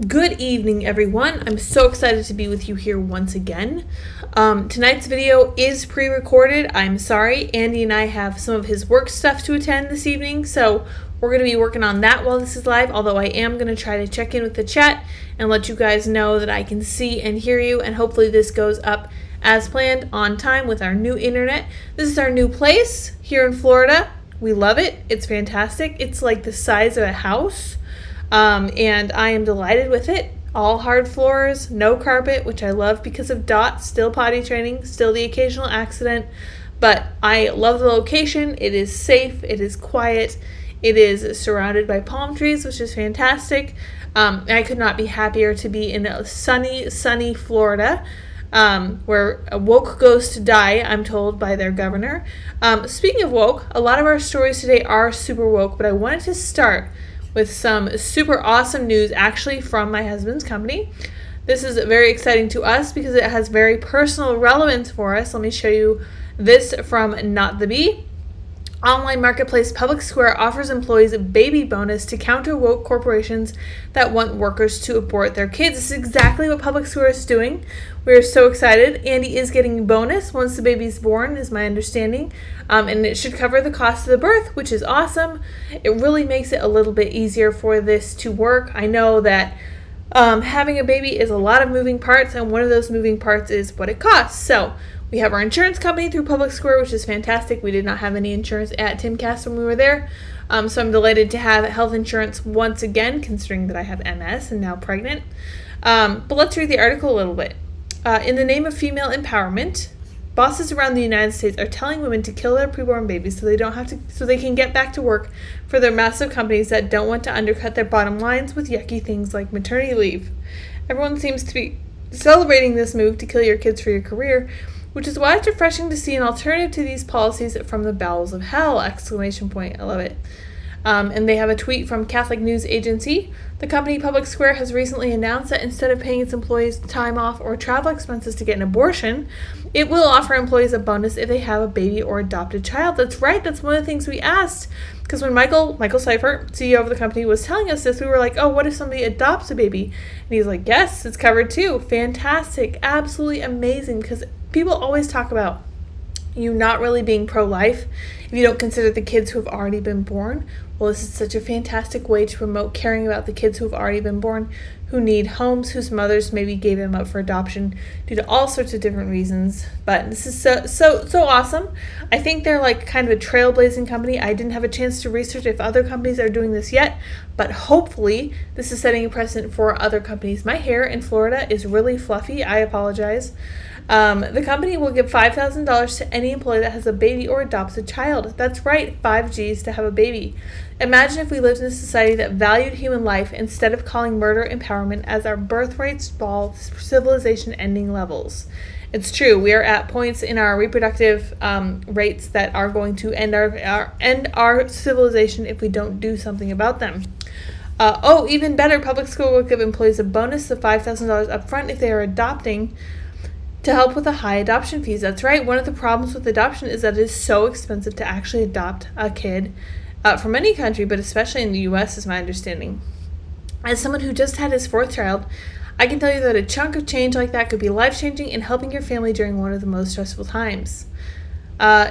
Good evening, everyone. I'm so excited to be with you here once again. Tonight's video is pre-recorded. I'm sorry. Andy and I have some of his work stuff to attend this evening, so we're going to be working on that while this is live, although I am going to try to check in with the chat and let you guys know that I can see and hear you, and hopefully this goes up as planned on time with our new internet. This is our new place here in Florida. We love it. It's fantastic. It's like the size of a house. And I am delighted with it. All hard floors, no carpet, which I love because of Dot, still potty training, still the occasional accident, but I love the location. It is safe, it is quiet, it is surrounded by palm trees, which is fantastic. I could not be happier to be in a sunny Florida, where woke goes to die, I'm told by their governor. Speaking of woke, a lot of our stories today are super woke, but I wanted to start with some super awesome news actually from my husband's company. This is very exciting to us because it has very personal relevance for us. Let me show you this from Not the Bee. Online marketplace PublicSq HERE offers employees a baby bonus to counter woke corporations that want workers to abort their kids. This is exactly what PublicSq HERE is doing. We are so excited. Andy is getting a bonus once the baby's born, is my understanding, and it should cover the cost of the birth, which is awesome. It really makes it a little bit easier for this to work. I know that having a baby is a lot of moving parts, and one of those moving parts is what it costs. So we have our insurance company through PublicSq HERE, which is fantastic. We did not have any insurance at Timcast when we were there. So I'm delighted to have health insurance once again, considering that I have MS and now pregnant. But let's read the article a little bit. In the name of female empowerment, bosses around the United States are telling women to kill their preborn babies so they can get back to work for their massive companies that don't want to undercut their bottom lines with yucky things like maternity leave. Everyone seems to be celebrating this move to kill your kids for your career, which is why it's refreshing to see an alternative to these policies from the bowels of hell! I love it. And they have a tweet from Catholic News Agency. The company PublicSq HERE has recently announced that instead of paying its employees time off or travel expenses to get an abortion, it will offer employees a bonus if they have a baby or adopted child. That's right. That's one of the things we asked. Because when Michael Seifert, CEO of the company, was telling us this, we were like, oh, what if somebody adopts a baby? And he's like, yes, it's covered too. Fantastic. Absolutely amazing. Because people always talk about you not really being pro-life if you don't consider the kids who have already been born. Well, this is such a fantastic way to promote caring about the kids who have already been born, who need homes, whose mothers maybe gave them up for adoption due to all sorts of different reasons. But this is so awesome. I think they're like kind of a trailblazing company. I didn't have a chance to research if other companies are doing this yet, but hopefully this is setting a precedent for other companies. My hair in Florida is really fluffy. I apologize. The company will give $5,000 to any employee that has a baby or adopts a child. That's right, 5 G's to have a baby. Imagine if we lived in a society that valued human life instead of calling murder empowerment as our birth rates fall civilization-ending levels. It's true. We are at points in our reproductive rates that are going to end our civilization if we don't do something about them. Even better, PublicSq HERE will give employees a bonus of $5,000 up front if they are adopting, to help with the high adoption fees. That's right. One of the problems with adoption is that it is so expensive to actually adopt a kid from any country, but especially in the U.S. is my understanding. As someone who just had his 4th child, I can tell you that a chunk of change like that could be life-changing in helping your family during one of the most stressful times.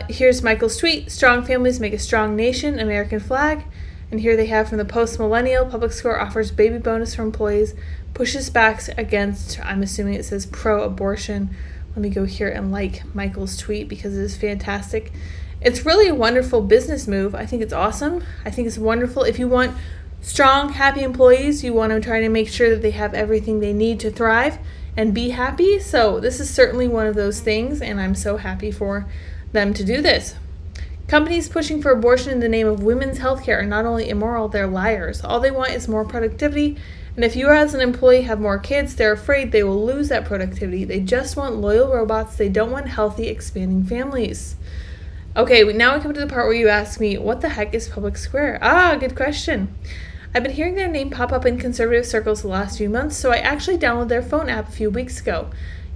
Here's Michael's tweet. Strong families make a strong nation, American flag. And here they have from the post-millennial, PublicSq HERE offers baby bonus for employees, pushes back against, I'm assuming it says pro-abortion. Let me go here and like Michael's tweet because it is fantastic. It's really a wonderful business move. I think it's awesome. I think it's wonderful. If you want strong, happy employees, you want to try to make sure that they have everything they need to thrive and be happy. So this is certainly one of those things, and I'm so happy for them to do this. Companies pushing for abortion in the name of women's healthcare are not only immoral, they're liars. All they want is more productivity, and if you as an employee have more kids, they're afraid they will lose that productivity. They just want loyal robots. They don't want healthy, expanding families. Okay, now we come to the part where you ask me, what the heck is PublicSq HERE? Good question. I've been hearing their name pop up in conservative circles the last few months, so I actually downloaded their phone app a few weeks ago.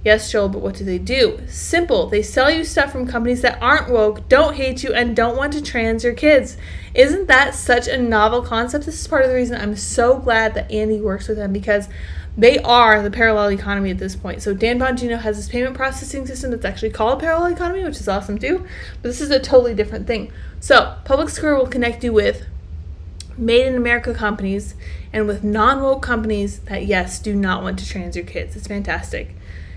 Yes, Joel, but what do? Simple. They sell you stuff from companies that aren't woke, don't hate you, and don't want to trans your kids. Isn't that such a novel concept? This is part of the reason I'm so glad that Andy works with them, because they are the parallel economy at this point. So Dan Bongino has this payment processing system that's actually called parallel economy, which is awesome too. But this is a totally different thing. So PublicSq HERE will connect you with made in America companies and with non-woke companies that, yes, do not want to trans your kids. It's fantastic.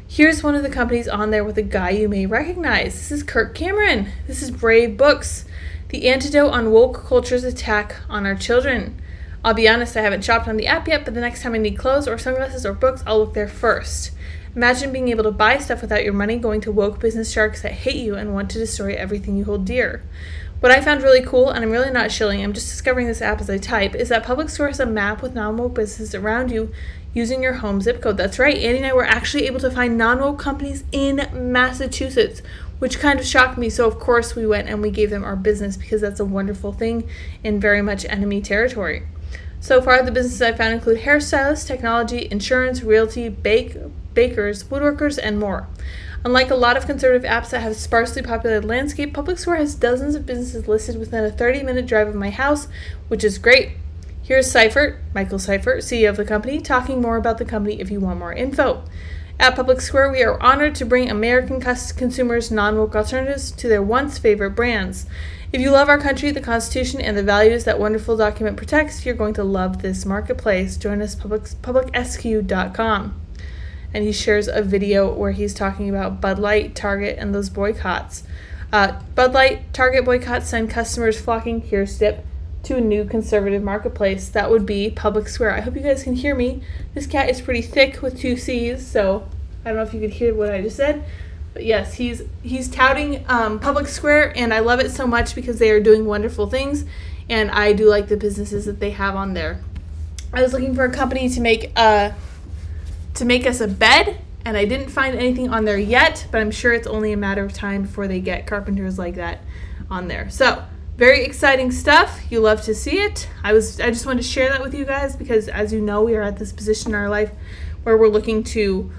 Here's one of the companies on there with a guy you may recognize. This is Kirk Cameron. This is Brave Books, the antidote on woke culture's attack on our children. I'll be honest, I haven't shopped on the app yet, but the next time I need clothes or sunglasses or books, I'll look there first. Imagine being able to buy stuff without your money going to woke business sharks that hate you and want to destroy everything you hold dear. What I found really cool, and I'm really not shilling, I'm just discovering this app as I type, is that PublicSq HERE has a map with non-woke businesses around you using your home zip code. That's right, Andy and I were actually able to find non-woke companies in Massachusetts, which kind of shocked me. So of course we went and we gave them our business, because that's a wonderful thing in very much enemy territory. So far, the businesses I found include hairstylists, technology, insurance, realty, bakers, woodworkers, and more. Unlike a lot of conservative apps that have a sparsely populated landscape, PublicSq HERE has dozens of businesses listed within a 30-minute drive of my house, which is great. Here's Seifert, Michael Seifert, CEO of the company, talking more about the company if you want more info. At PublicSq HERE, we are honored to bring American consumers non-woke alternatives to their once favorite brands. If you love our country, the Constitution, and the values that wonderful document protects, you're going to love this marketplace. Join us, PublicSq.com. And he shares a video where he's talking about Bud Light, Target, and those boycotts. Bud Light, Target boycotts send customers flocking, here's Dip, to a new conservative marketplace. That would be PublicSq HERE. I hope you guys can hear me. This cat is pretty thick with 2 C's, so I don't know if you could hear what I just said. But yes, he's touting PublicSq HERE, and I love it so much because they are doing wonderful things, and I do like the businesses that they have on there. I was looking for a company to make us a bed, and I didn't find anything on there yet, but I'm sure it's only a matter of time before they get carpenters like that on there. So very exciting stuff. You love to see it. I just wanted to share that with you guys because, as you know, we are at this position in our life where we're looking to,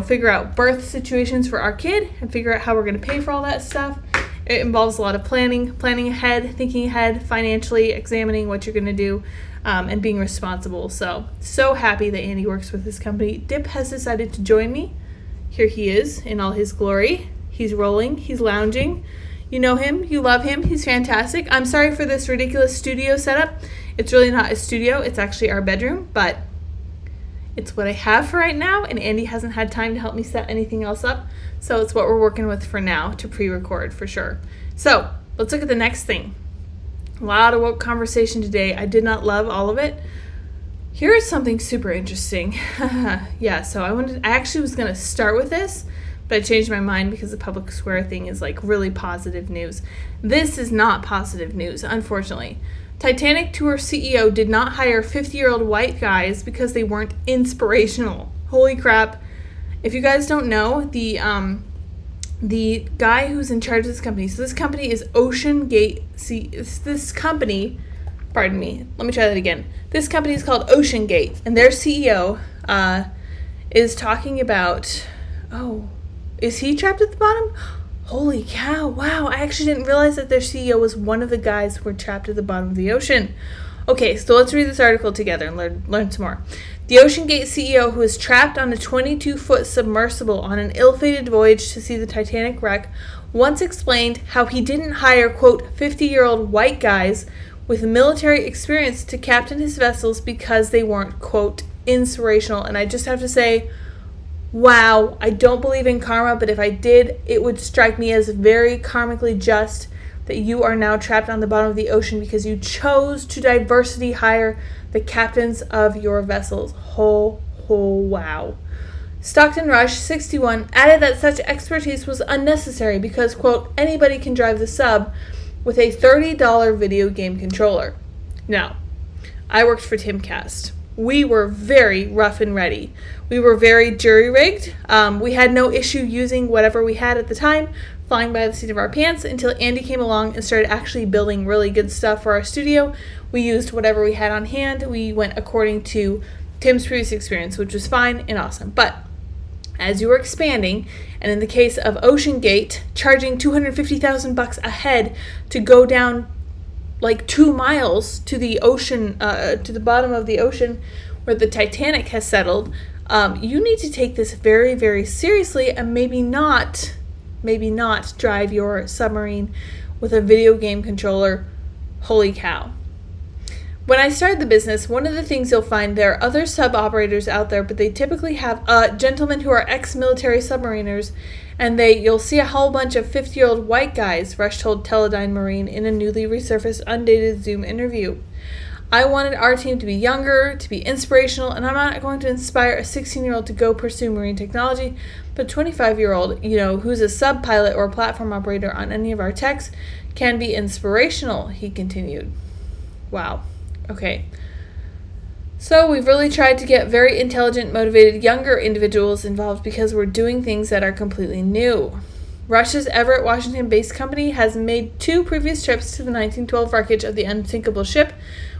figure out birth situations for our kid and figure out how we're going to pay for all that stuff. It involves a lot of planning ahead, thinking ahead, financially, examining what you're going to do, and being responsible. So happy that Andy works with this company. Dip has decided to join me. Here he is in all his glory. He's rolling. He's lounging. You know him. You love him. He's fantastic. I'm sorry for this ridiculous studio setup. It's really not a studio. It's actually our bedroom, but it's what I have for right now, and Andy hasn't had time to help me set anything else up, so it's what we're working with for now to pre-record for sure. So let's look at the next thing. A lot of woke conversation today. I did not love all of it. Here is something super interesting. Yeah, so I actually was going to start with this, but I changed my mind because the PublicSq HERE thing is like really positive news. This is not positive news, unfortunately. Titanic Tour CEO did not hire 50-year-old white guys because they weren't inspirational. Holy crap. If you guys don't know, the guy who's in charge of this company, so this company is OceanGate. This company, pardon me, let me try that again. This company is called OceanGate, and their CEO is talking about, is he trapped at the bottom? Holy cow, wow, I actually didn't realize that their CEO was one of the guys who were trapped at the bottom of the ocean. Okay, so let's read this article together and learn some more. The OceanGate CEO, who is trapped on a 22-foot submersible on an ill-fated voyage to see the Titanic wreck, once explained how he didn't hire, quote, 50-year-old white guys with military experience to captain his vessels because they weren't, quote, inspirational. And I just have to say, wow, I don't believe in karma, but if I did, it would strike me as very karmically just that you are now trapped on the bottom of the ocean because you chose to diversity hire the captains of your vessels. Wow. Stockton Rush, 61, added that such expertise was unnecessary because, quote, anybody can drive the sub with a $30 video game controller. Now, I worked for Timcast. We were very rough and ready. We were very jury-rigged. We had no issue using whatever we had at the time, flying by the seat of our pants, until Andy came along and started actually building really good stuff for our studio. We used whatever we had on hand. We went according to Tim's previous experience, which was fine and awesome. But as you are expanding, and in the case of OceanGate, charging $250,000 a head to go down like 2 miles to the ocean, to the bottom of the ocean where the Titanic has settled, you need to take this very, very seriously and maybe not drive your submarine with a video game controller. Holy cow. When I started the business, one of the things you'll find, there are other sub-operators out there, but they typically have gentlemen who are ex-military submariners, and you'll see a whole bunch of 50-year-old white guys, Rush told Teledyne Marine in a newly resurfaced undated Zoom interview. I wanted our team to be younger, to be inspirational, and I'm not going to inspire a 16-year-old to go pursue marine technology, but a 25-year-old, who's a sub-pilot or a platform operator on any of our techs can be inspirational, he continued. Wow. Okay. So we've really tried to get very intelligent, motivated, younger individuals involved because we're doing things that are completely new. Rush's Everett, Washington-based company has made 2 previous trips to the 1912 wreckage of the unsinkable ship,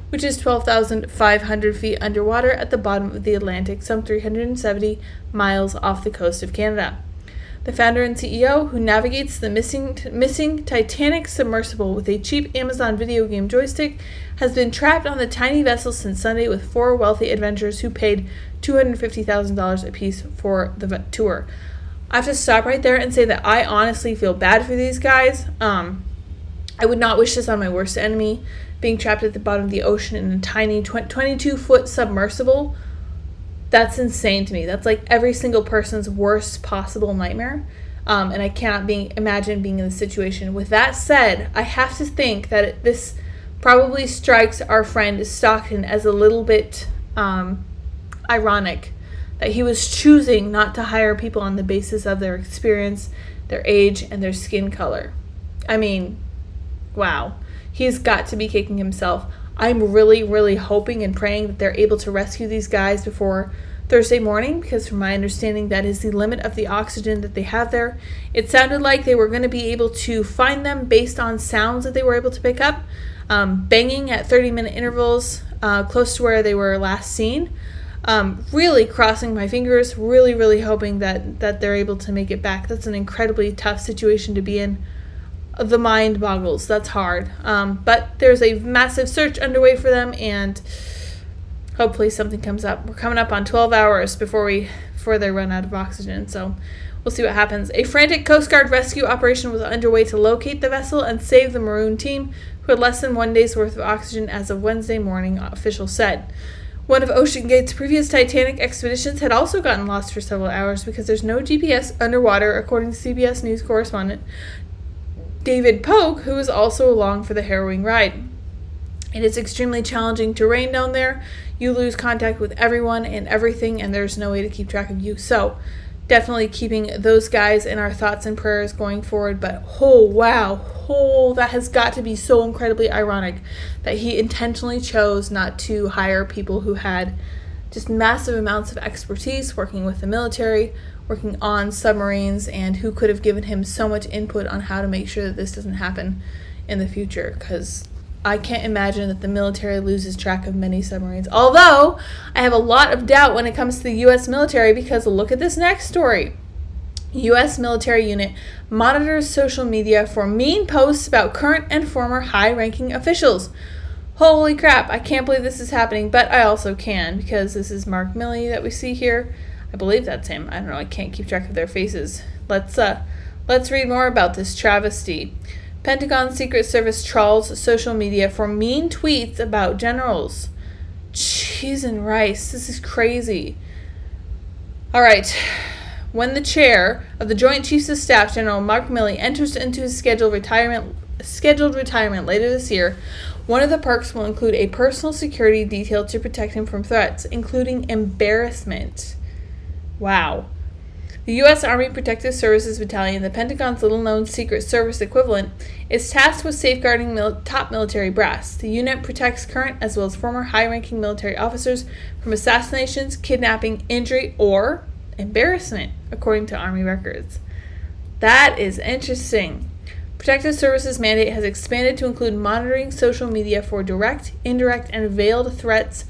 which is 12,500 feet underwater at the bottom of the Atlantic, some 370 miles off the coast of Canada. The founder and CEO, who navigates the missing Titanic submersible with a cheap Amazon video game joystick, has been trapped on the tiny vessel since Sunday with 4 wealthy adventurers who paid $250,000 apiece for the tour. I have to stop right there and say that I honestly feel bad for these guys. I would not wish this on my worst enemy, being trapped at the bottom of the ocean in a tiny 22-foot submersible. That's insane to me. That's like every single person's worst possible nightmare. And I cannot imagine being in this situation. With that said, I have to think that this probably strikes our friend Stockton as a little bit ironic that he was choosing not to hire people on the basis of their experience, their age, and their skin color. I mean, wow. He's got to be kicking himself. I'm really, really hoping and praying that they're able to rescue these guys before Thursday morning, because from my understanding, that is the limit of the oxygen that they have there. It sounded like they were going to be able to find them based on sounds that they were able to pick up, banging at 30-minute intervals close to where they were last seen. Really crossing my fingers, really, really hoping that they're able to make it back. That's an incredibly tough situation to be in. The mind boggles. That's hard. But there's a massive search underway for them, and hopefully something comes up. We're coming up on 12 hours before they run out of oxygen, so we'll see what happens. A frantic Coast Guard rescue operation was underway to locate the vessel and save the maroon team, who had less than 1 day's worth of oxygen as of Wednesday morning, officials said. One of OceanGate's previous Titanic expeditions had also gotten lost for several hours because there's no GPS underwater, according to CBS News correspondent David Pogue, who is also along for the harrowing ride. It is extremely challenging terrain down there. You lose contact with everyone and everything, and there's no way to keep track of you. So definitely keeping those guys in our thoughts and prayers going forward. But that has got to be so incredibly ironic that he intentionally chose not to hire people who had just massive amounts of expertise working with the military, working on submarines, and who could have given him so much input on how to make sure that this doesn't happen in the future, because I can't imagine that the military loses track of many submarines. Although, I have a lot of doubt when it comes to the U.S. military, because look at this next story. U.S. military unit monitors social media for mean posts about current and former high-ranking officials. Holy crap, I can't believe this is happening, but I also can, because this is Mark Milley that we see here. I believe that's him. I don't know. I can't keep track of their faces. Let's read more about this travesty. Pentagon Secret Service trawls social media for mean tweets about generals. Cheese and rice. This is crazy. All right. When the chair of the Joint Chiefs of Staff, General Mark Milley, enters into his scheduled retirement later this year, one of the perks will include a personal security detail to protect him from threats, including embarrassment. Wow. The U.S. Army Protective Services Battalion, the Pentagon's little-known Secret Service equivalent, is tasked with safeguarding top military brass. The unit protects current as well as former high-ranking military officers from assassinations, kidnapping, injury, or embarrassment, according to Army records. That is interesting. Protective Services mandate has expanded to include monitoring social media for direct, indirect, and veiled threats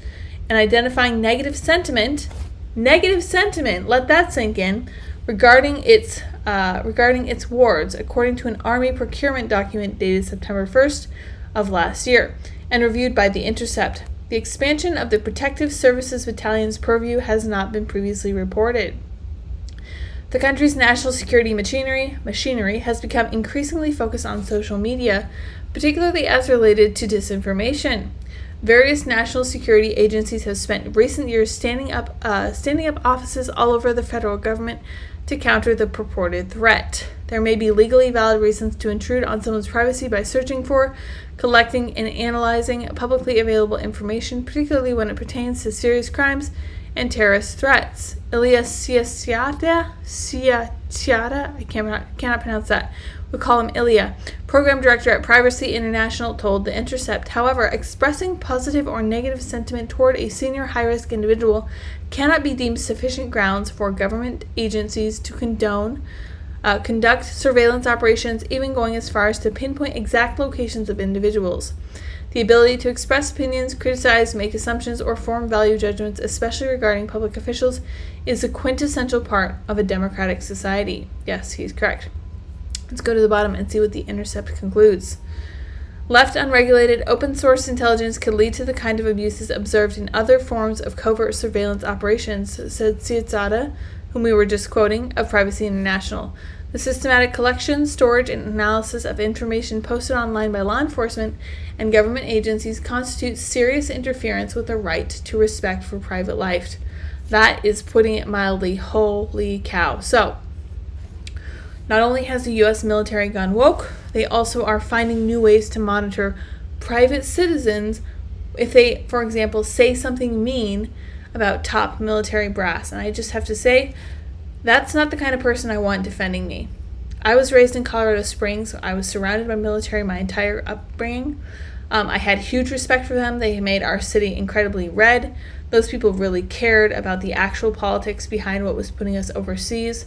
and identifying negative sentiment negative sentiment, let that sink in, regarding its wards, according to an Army procurement document dated September 1st of last year, and reviewed by The Intercept. The expansion of the Protective Services Battalion's purview has not been previously reported. The country's national security machinery has become increasingly focused on social media, particularly as related to disinformation. Various national security agencies have spent recent years standing up offices all over the federal government to counter the purported threat. There may be legally valid reasons to intrude on someone's privacy by searching for, collecting, and analyzing publicly available information, particularly when it pertains to serious crimes and terrorist threats. Ilya Siatyata, I cannot pronounce that. We call him Ilya, program director at Privacy International, told The Intercept. However, expressing positive or negative sentiment toward a senior high-risk individual cannot be deemed sufficient grounds for government agencies to conduct surveillance operations, even going as far as to pinpoint exact locations of individuals. The ability to express opinions, criticize, make assumptions, or form value judgments, especially regarding public officials, is a quintessential part of a democratic society. Yes, he's correct. Let's go to the bottom and see what The Intercept concludes. Left unregulated, open source intelligence could lead to the kind of abuses observed in other forms of covert surveillance operations, said Siatyata, whom we were just quoting, of Privacy International. The systematic collection, storage, and analysis of information posted online by law enforcement and government agencies constitutes serious interference with the right to respect for private life. That is putting it mildly. Holy cow. So, not only has the U.S. military gone woke, they also are finding new ways to monitor private citizens if they, for example, say something mean about top military brass. And I just have to say, that's not the kind of person I want defending me. I was raised in Colorado Springs. So I was surrounded by military my entire upbringing. I had huge respect for them. They made our city incredibly red. Those people really cared about the actual politics behind what was putting us overseas.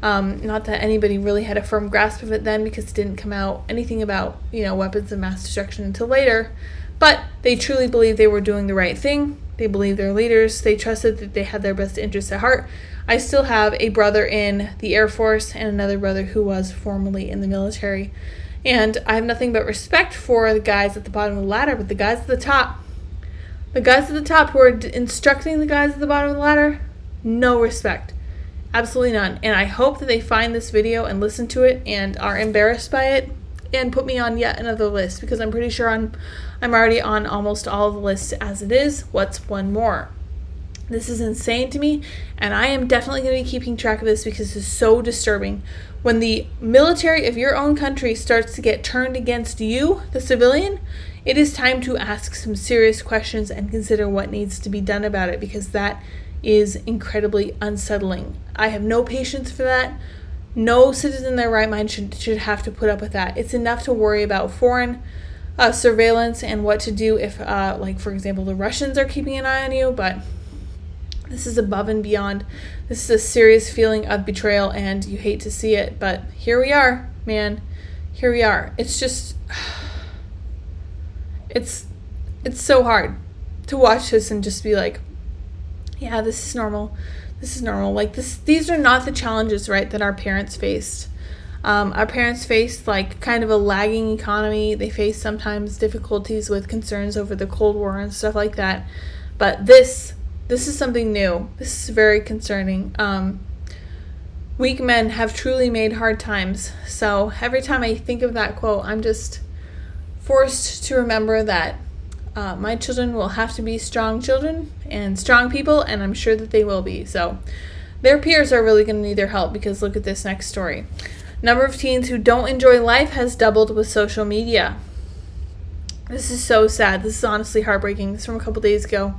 Not that anybody really had a firm grasp of it then, because it didn't come out anything about, weapons of mass destruction until later. But they truly believed they were doing the right thing. They believed their leaders. They trusted that they had their best interests at heart. I still have a brother in the Air Force and another brother who was formerly in the military. And I have nothing but respect for the guys at the bottom of the ladder, but the guys at the top who are instructing the guys at the bottom of the ladder, no respect. Absolutely none. And I hope that they find this video and listen to it and are embarrassed by it and put me on yet another list, because I'm pretty sure I'm already on almost all of the lists as it is. What's one more? This is insane to me, and I am definitely going to be keeping track of this because it's so disturbing. When the military of your own country starts to get turned against you, the civilian, it is time to ask some serious questions and consider what needs to be done about it, because that is incredibly unsettling. I have no patience for that. No citizen in their right mind should have to put up with that. It's enough to worry about foreign surveillance and what to do if, for example, the Russians are keeping an eye on you, but this is above and beyond. This is a serious feeling of betrayal, and you hate to see it, but here we are, man. Here we are. It's just, it's so hard to watch this and just be like, yeah, this is normal. This is normal. These are not the challenges, right, that our parents faced. Our parents faced kind of a lagging economy. They faced sometimes difficulties with concerns over the Cold War and stuff like that. But this is something new. This is very concerning. Weak men have truly made hard times. So every time I think of that quote, I'm just forced to remember that my children will have to be strong children and strong people, and I'm sure that they will be. So their peers are really going to need their help, because look at this next story. Number of teens who don't enjoy life has doubled with social media. This is so sad. This is honestly heartbreaking. This is from a couple days ago.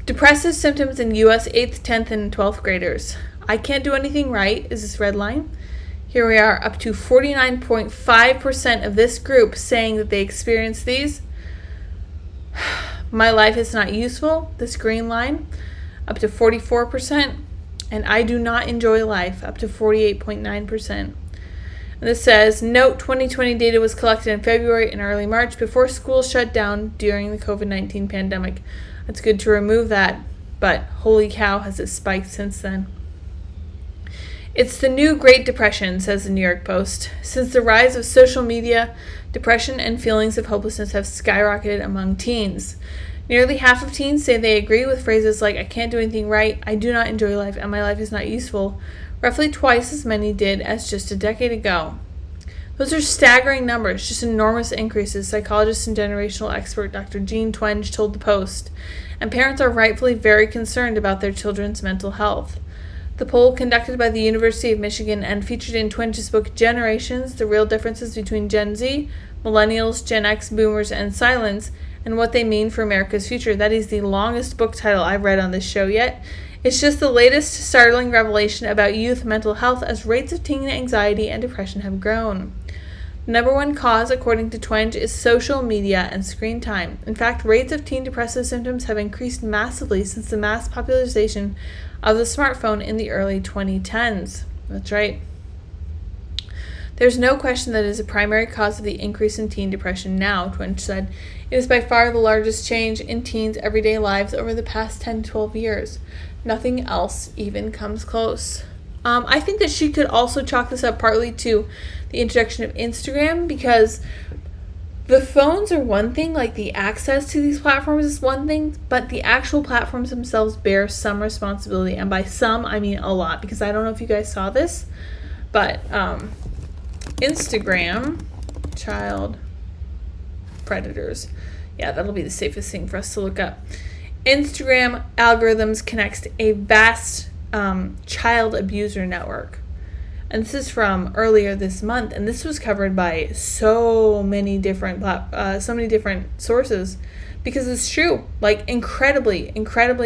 Depressive symptoms in U.S. 8th, 10th, and 12th graders. I can't do anything right is this red line. Here we are, up to 49.5% of this group saying that they experience these. My life is not useful, this green line, up to 44%. And I do not enjoy life, up to 48.9%. And this says, note 2020 data was collected in February and early March before schools shut down during the COVID-19 pandemic. It's good to remove that but holy cow, has it spiked since then. It's the new Great Depression, says the New York Post. Since the rise of social media, depression and feelings of hopelessness have skyrocketed among teens. Nearly half of teens say they agree with phrases like, I can't do anything right, I do not enjoy life, and my life is not useful. Roughly twice as many did as just a decade ago. Those are staggering numbers, just enormous increases, psychologist and generational expert Dr. Jean Twenge told the Post. And parents are rightfully very concerned about their children's mental health. The poll, conducted by the University of Michigan and featured in Twenge's book Generations, The Real Differences Between Gen Z, Millennials, Gen X, Boomers, and Silents, and What They Mean for America's Future. That is the longest book title I've read on this show yet. It's just the latest startling revelation about youth mental health as rates of teen anxiety and depression have grown. The number one cause, according to Twenge, is social media and screen time. In fact, rates of teen depressive symptoms have increased massively since the mass popularization of the smartphone in the early 2010s. That's right. There's no question that it is a primary cause of the increase in teen depression now, Twenge said. It is by far the largest change in teens' everyday lives over the past 10 to 12 years. Nothing else even comes close. I think that she could also chalk this up partly to the introduction of Instagram, because the phones are one thing, like the access to these platforms is one thing, but the actual platforms themselves bear some responsibility, and by some, I mean a lot, because I don't know if you guys saw this, but Instagram, child predators, yeah, that'll be the safest thing for us to look up. Instagram algorithms connects to a vast child abuser network. And this is from earlier this month, and this was covered by so many different sources, because it's true, like incredibly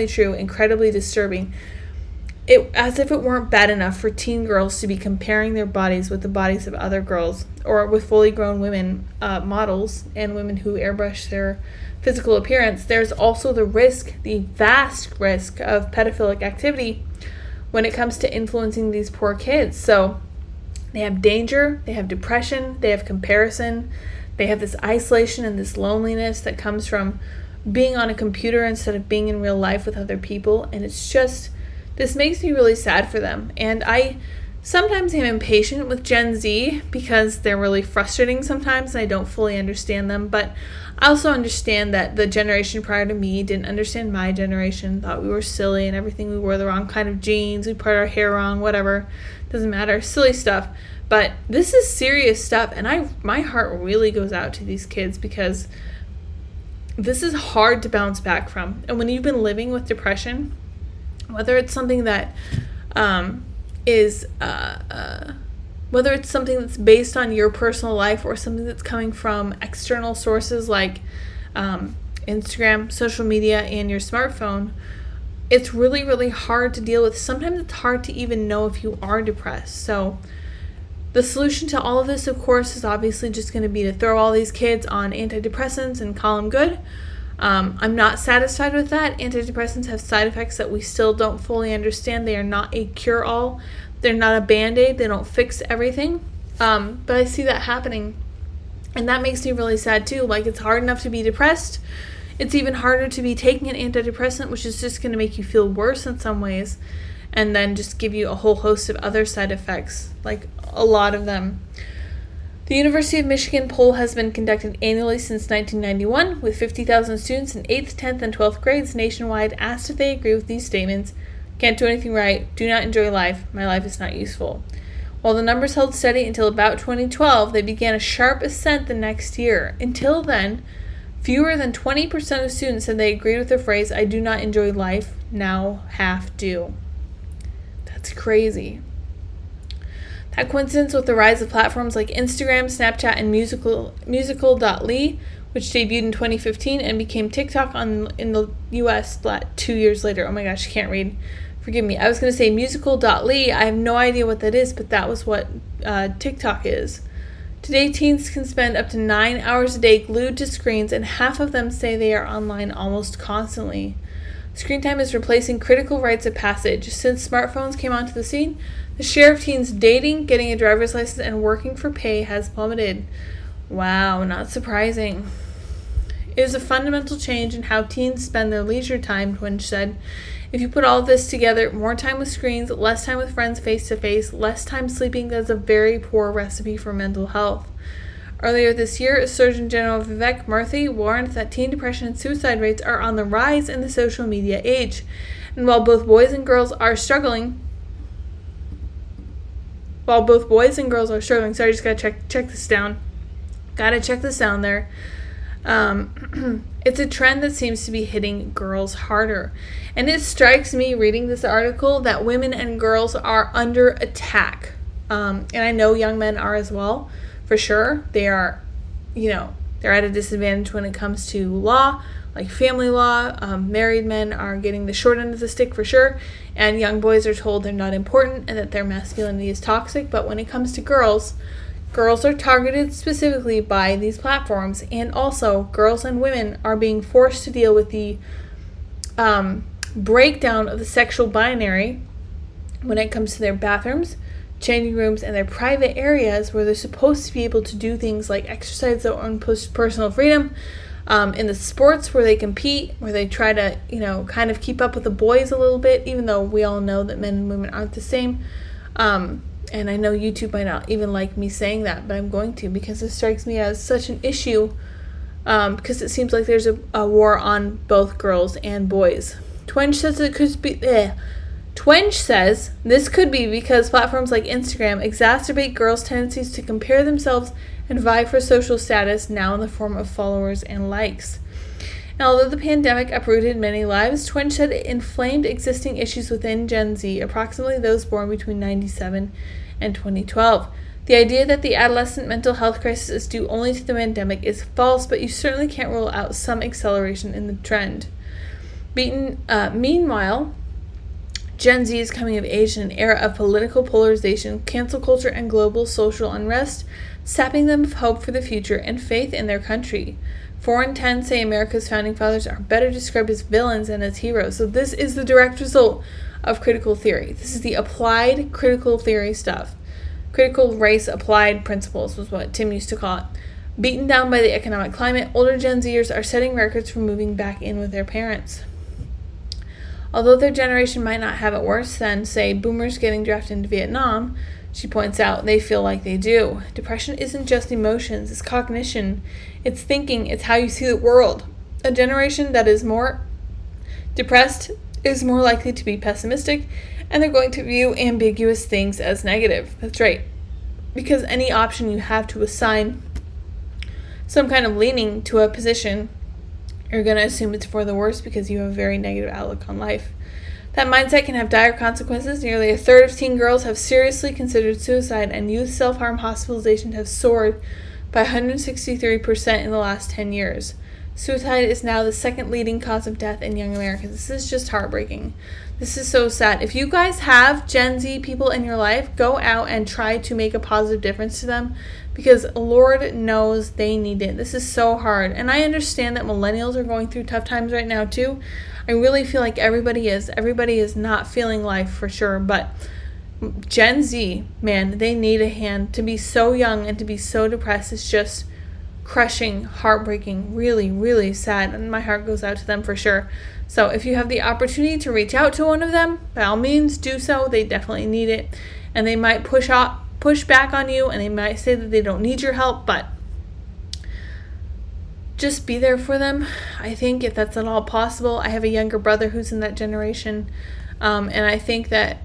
true, incredibly disturbing. As if it weren't bad enough for teen girls to be comparing their bodies with the bodies of other girls, or with fully grown women, models, and women who airbrush their physical appearance. There's also the vast risk of pedophilic activity when it comes to influencing these poor kids. So they have danger, they have depression, they have comparison, they have this isolation and this loneliness that comes from being on a computer instead of being in real life with other people. And it's just, this makes me really sad for them. And I sometimes am impatient with Gen Z because they're really frustrating sometimes and I don't fully understand them. But I also understand that the generation prior to me didn't understand my generation, thought we were silly and everything. We wore the wrong kind of jeans, we put our hair wrong, whatever. Doesn't matter, silly stuff. But this is serious stuff, and my heart really goes out to these kids, because this is hard to bounce back from. And when you've been living with depression, whether it's something that whether it's something that's based on your personal life or something that's coming from external sources like Instagram, social media, and your smartphone, it's really, really hard to deal with. Sometimes it's hard to even know if you are depressed. So the solution to all of this, of course, is obviously just going to be to throw all these kids on antidepressants and call them good. I'm not satisfied with that. Antidepressants have side effects that we still don't fully understand. They are not a cure-all. They're not a Band-Aid. They don't fix everything. But I see that happening. And that makes me really sad too. Like, it's hard enough to be depressed. It's even harder to be taking an antidepressant, which is just going to make you feel worse in some ways, and then just give you a whole host of other side effects, like a lot of them. The University of Michigan poll has been conducted annually since 1991, with 50,000 students in 8th, 10th, and 12th grades nationwide asked if they agree with these statements: can't do anything right, do not enjoy life, my life is not useful. While the numbers held steady until about 2012, they began a sharp ascent the next year. Until then, fewer than 20% of students said they agreed with the phrase, I do not enjoy life, now half do. That's crazy. That coincidence with the rise of platforms like Instagram, Snapchat, and musical.ly, which debuted in 2015 and became TikTok in the US 2 years later. Oh my gosh, I can't read. Forgive me. I was going to say musical.ly. I have no idea what that is, but that was what TikTok is. Today, teens can spend up to 9 hours a day glued to screens, and half of them say they are online almost constantly. Screen time is replacing critical rites of passage. Since smartphones came onto the scene, the share of teens dating, getting a driver's license, and working for pay has plummeted. Wow, not surprising. It is a fundamental change in how teens spend their leisure time, Twenge said. If you put all of this together, more time with screens, less time with friends face-to-face, less time sleeping, that's a very poor recipe for mental health. Earlier this year, Surgeon General Vivek Murthy warned that teen depression and suicide rates are on the rise in the social media age. And while both boys and girls are struggling, sorry, just gotta check this down. Gotta check this down there. It's a trend that seems to be hitting girls harder. And it strikes me reading this article that women and girls are under attack. And I know young men are as well, for sure. They are, they're at a disadvantage when it comes to law, like family law. Married men are getting the short end of the stick for sure. And young boys are told they're not important and that their masculinity is toxic. But when it comes to girls are targeted specifically by these platforms, and also girls and women are being forced to deal with the breakdown of the sexual binary when it comes to their bathrooms, changing rooms, and their private areas where they're supposed to be able to do things like exercise their own personal freedom, in the sports where they compete, where they try to, kind of keep up with the boys a little bit, even though we all know that men and women aren't the same. And I know YouTube might not even like me saying that, but I'm going to, because it strikes me as such an issue, because it seems like there's a war on both girls and boys. Twenge says this could be because platforms like Instagram exacerbate girls' tendencies to compare themselves and vie for social status, now in the form of followers and likes. And although the pandemic uprooted many lives, Twenge said it inflamed existing issues within Gen Z, approximately those born between 1997 and 2012. The idea that the adolescent mental health crisis is due only to the pandemic is false, but you certainly can't rule out some acceleration in the trend. Meanwhile, Gen Z is coming of age in an era of political polarization, cancel culture, and global social unrest, sapping them of hope for the future and faith in their country. 4 in 10 say America's founding fathers are better described as villains than as heroes. So this is the direct result of critical theory. This is the applied critical theory stuff. Critical race applied principles was what Tim used to call it. Beaten down by the economic climate, older Gen Zers are setting records for moving back in with their parents. Although their generation might not have it worse than, say, boomers getting drafted into Vietnam, she points out they feel like they do. Depression isn't just emotions, it's cognition, it's thinking, it's how you see the world. A generation that is more depressed is more likely to be pessimistic, and they're going to view ambiguous things as negative. That's right. Because any option you have to assign some kind of leaning to a position, you're going to assume it's for the worse because you have a very negative outlook on life. That mindset can have dire consequences. Nearly a third of teen girls have seriously considered suicide, and youth self-harm hospitalizations have soared by 163% in the last 10 years. Suicide is now the second leading cause of death in young Americans. This is just heartbreaking. This is so sad. If you guys have Gen Z people in your life, go out and try to make a positive difference to them, because Lord knows they need it. This is so hard. And I understand that millennials are going through tough times right now too. I really feel like everybody is. Everybody is not feeling life for sure. But Gen Z, man, they need a hand. To be so young and to be so depressed is just crushing, heartbreaking, really, really sad. And my heart goes out to them for sure. So if you have the opportunity to reach out to one of them, by all means do so. They definitely need it. And they might push back on you, and they might say that they don't need your help, but just be there for them. I think if that's at all possible. I have a younger brother who's in that generation, and I think that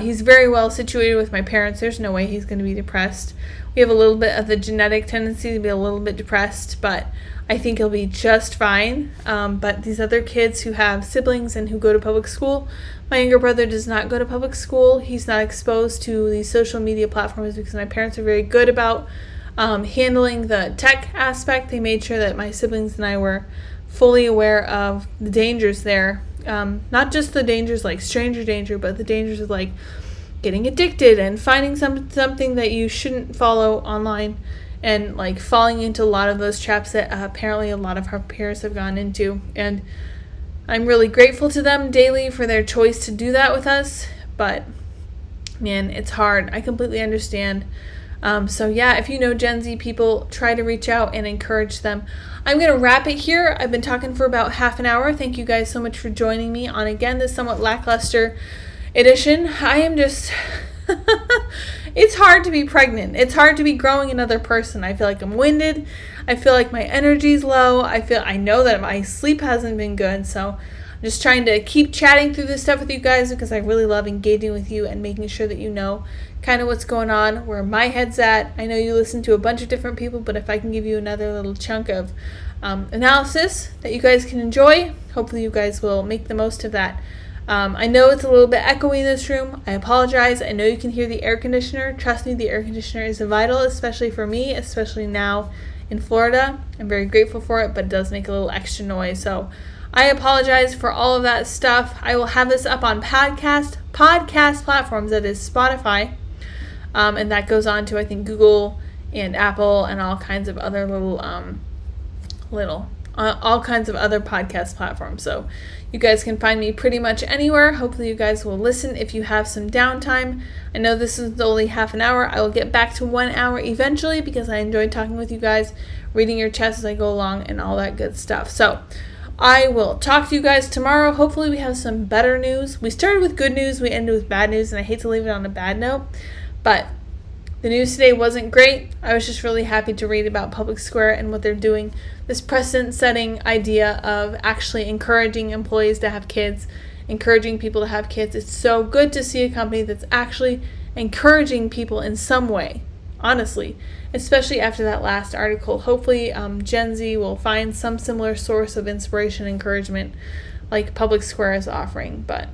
he's very well situated with my parents. There's no way he's going to be depressed. We have a little bit of the genetic tendency to be a little bit depressed, but I think he'll be just fine. But these other kids who have siblings and who go to public school, my younger brother does not go to public school. He's not exposed to these social media platforms because my parents are very good about handling the tech aspect. They made sure that my siblings and I were fully aware of the dangers there. Not just the dangers like stranger danger, but the dangers of like getting addicted and finding something that you shouldn't follow online, and like falling into a lot of those traps that apparently a lot of our peers have gone into. And I'm really grateful to them daily for their choice to do that with us. But man, it's hard. I completely understand. So yeah, if you know Gen Z people, try to reach out and encourage them. I'm going to wrap it here. I've been talking for about half an hour. Thank you guys so much for joining me on, again, this somewhat lackluster edition. I am just... It's hard to be pregnant. It's hard to be growing another person. I feel like I'm winded. I feel like my energy's low. I know that my sleep hasn't been good. So I'm just trying to keep chatting through this stuff with you guys because I really love engaging with you and making sure that you know kind of what's going on, where my head's at. I know you listen to a bunch of different people, but if I can give you another little chunk of analysis that you guys can enjoy, hopefully you guys will make the most of that. I know it's a little bit echoey in this room. I apologize. I know you can hear the air conditioner. Trust me, the air conditioner is vital, especially for me, especially now in Florida. I'm very grateful for it, but it does make a little extra noise. So I apologize for all of that stuff. I will have this up on podcast platforms, that is Spotify. And that goes on to, I think, Google and Apple and all kinds of other all kinds of other podcast platforms. So you guys can find me pretty much anywhere. Hopefully you guys will listen if you have some downtime. I know this is only half an hour. I will get back to 1 hour eventually because I enjoyed talking with you guys, reading your chats as I go along and all that good stuff. So I will talk to you guys tomorrow. Hopefully we have some better news. We started with good news, we ended with bad news, and I hate to leave it on a bad note, but the news today wasn't great. I was just really happy to read about PublicSq HERE and what they're doing. This precedent-setting idea of actually encouraging employees to have kids, encouraging people to have kids. It's so good to see a company that's actually encouraging people in some way, honestly, especially after that last article. Hopefully Gen Z will find some similar source of inspiration and encouragement like PublicSq HERE is offering, but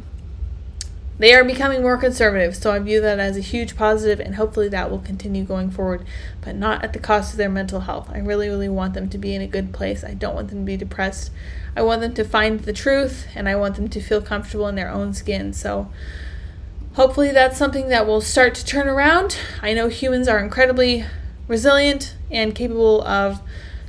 they are becoming more conservative, so I view that as a huge positive, and hopefully that will continue going forward, but not at the cost of their mental health. I really, really want them to be in a good place. I don't want them to be depressed. I want them to find the truth, and I want them to feel comfortable in their own skin. So hopefully that's something that will start to turn around. I know humans are incredibly resilient and capable of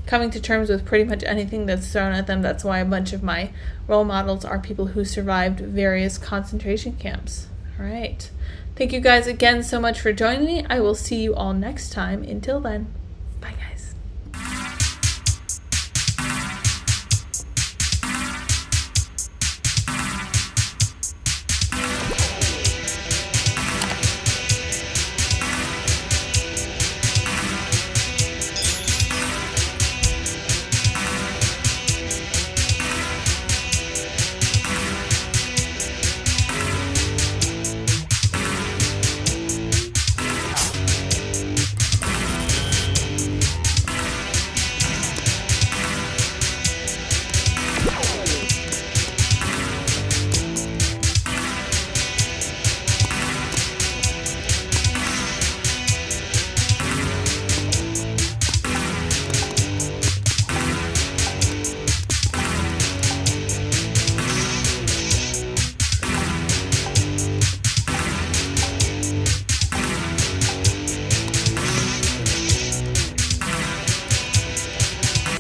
coming to terms with pretty much anything that's thrown at them. That's why a bunch of my role models are people who survived various concentration camps. All right. Thank you guys again so much for joining me. I will see you all next time. Until then, bye guys.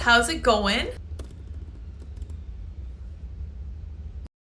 How's it going?